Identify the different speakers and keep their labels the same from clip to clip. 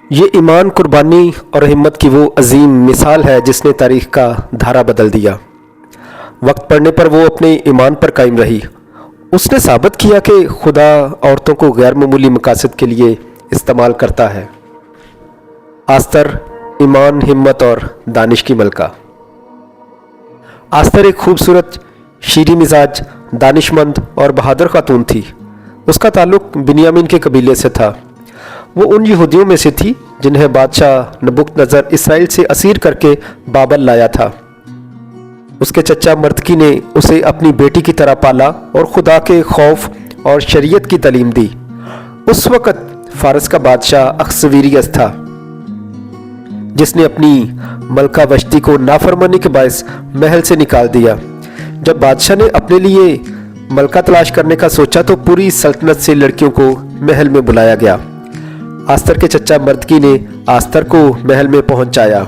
Speaker 1: یہ ایمان، قربانی اور ہمت کی وہ عظیم مثال ہے جس نے تاریخ کا دھارا بدل دیا۔ وقت پڑنے پر وہ اپنے ایمان پر قائم رہی۔ اس نے ثابت کیا کہ خدا عورتوں کو غیر معمولی مقاصد کے لیے استعمال کرتا ہے۔ آستر ایمان، ہمت اور دانش کی ملکہ۔ آستر ایک خوبصورت، شیریں مزاج، دانش مند اور بہادر خاتون تھی۔ اس کا تعلق بنیامین کے قبیلے سے تھا۔ وہ ان یہودیوں میں سے تھی جنہیں بادشاہ نبوکت نظر اسرائیل سے اسیر کر کے بابل لایا تھا۔ اس کے چچا مردکی نے اسے اپنی بیٹی کی طرح پالا اور خدا کے خوف اور شریعت کی تعلیم دی۔ اس وقت فارس کا بادشاہ اخشویروس تھا جس نے اپنی ملکہ وشتی کو نافرمانی کے باعث محل سے نکال دیا۔ جب بادشاہ نے اپنے لیے ملکہ تلاش کرنے کا سوچا تو پوری سلطنت سے لڑکیوں کو محل میں بلایا گیا۔ آستر کے چچا مردکی نے آستر کو محل میں پہنچایا۔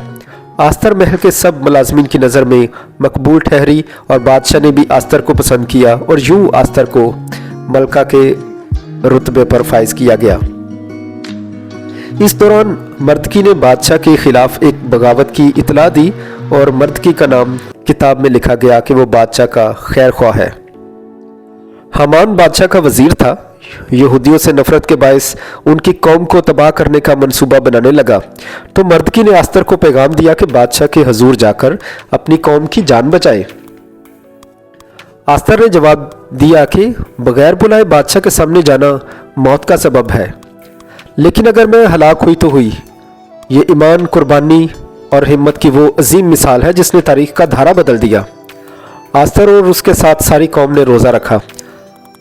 Speaker 1: آستر محل کے سب ملازمین کی نظر میں مقبول ٹھہری اور بادشاہ نے بھی آستر کو پسند کیا اور یوں آستر کو ملکہ کے رتبے پر فائز کیا گیا۔ اس دوران مردکی نے بادشاہ کے خلاف ایک بغاوت کی اطلاع دی اور مردکی کا نام کتاب میں لکھا گیا کہ وہ بادشاہ کا خیر خواہ ہے۔ حامان بادشاہ کا وزیر تھا۔ یہودیوں سے نفرت کے باعث ان کی قوم کو تباہ کرنے کا منصوبہ بنانے لگا، تو مردکی نے آستر کو پیغام دیا کہ بادشاہ کے حضور جا کر اپنی قوم کی جان بچائے۔ آستر نے جواب دیا کہ بغیر بلائے بادشاہ کے سامنے جانا موت کا سبب ہے، لیکن اگر میں ہلاک ہوئی تو ہوئی۔ یہ ایمان، قربانی اور ہمت کی وہ عظیم مثال ہے جس نے تاریخ کا دھارا بدل دیا۔ آستر اور اس کے ساتھ ساری قوم نے روزہ رکھا۔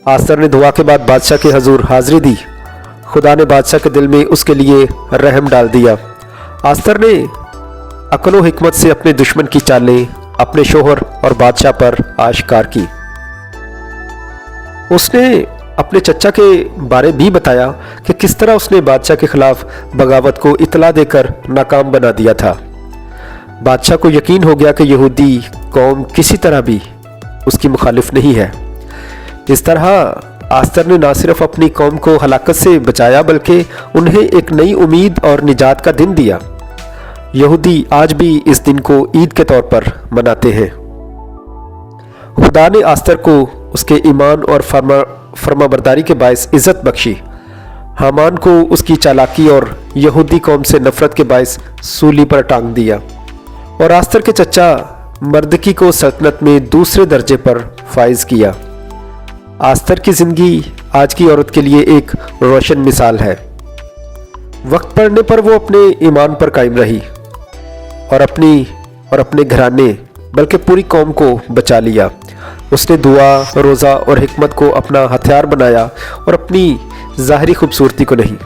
Speaker 1: آستر نے دعا کے بعد بادشاہ کے حضور حاضری دی۔ خدا نے بادشاہ کے دل میں اس کے لیے رحم ڈال دیا۔ آستر نے عقل و حکمت سے اپنے دشمن کی چالیں اپنے شوہر اور بادشاہ پر آشکار کی۔ اس نے اپنے چچا کے بارے بھی بتایا کہ کس طرح اس نے بادشاہ کے خلاف بغاوت کو اطلاع دے کر ناکام بنا دیا تھا۔ بادشاہ کو یقین ہو گیا کہ یہودی قوم کسی طرح بھی اس کی مخالف نہیں ہے۔ اس طرح آستر نے نہ صرف اپنی قوم کو ہلاکت سے بچایا بلکہ انہیں ایک نئی امید اور نجات کا دن دیا۔ یہودی آج بھی اس دن کو عید کے طور پر مناتے ہیں۔ خدا نے آستر کو اس کے ایمان اور فرما برداری کے باعث عزت بخشی۔ حامان کو اس کی چالاکی اور یہودی قوم سے نفرت کے باعث سولی پر ٹانگ دیا، اور آستر کے چچا مردکی کو سلطنت میں دوسرے درجے پر فائز کیا۔ آستر کی زندگی آج کی عورت کے لیے ایک روشن مثال ہے۔ وقت پڑنے پر وہ اپنے ایمان پر قائم رہی اور اپنے گھرانے بلکہ پوری قوم کو بچا لیا۔ اس نے دعا، روزہ اور حکمت کو اپنا ہتھیار بنایا اور اپنی ظاہری خوبصورتی کو نہیں۔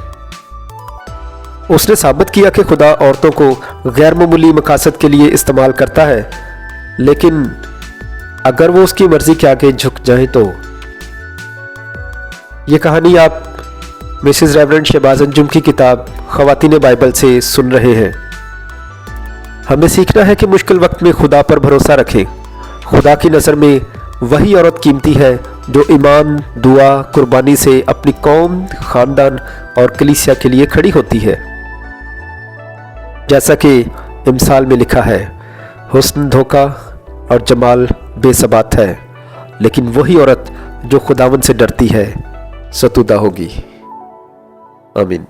Speaker 1: اس نے ثابت کیا کہ خدا عورتوں کو غیر معمولی مقاصد کے لیے استعمال کرتا ہے، لیکن اگر وہ اس کی مرضی کے آگے جھک جائیں تو۔ یہ کہانی آپ مسز ریورنڈ شہباز انجم کی کتاب خواتین بائبل سے سن رہے ہیں۔ ہمیں سیکھنا ہے کہ مشکل وقت میں خدا پر بھروسہ رکھیں۔ خدا کی نظر میں وہی عورت قیمتی ہے جو ایمان، دعا، قربانی سے اپنی قوم، خاندان اور کلیسیا کے لیے کھڑی ہوتی ہے۔ جیسا کہ امثال میں لکھا ہے، حسن دھوکہ اور جمال بے ثبات ہے، لیکن وہی عورت جو خداوند سے ڈرتی ہے ستودہ ہوگی۔ آمین۔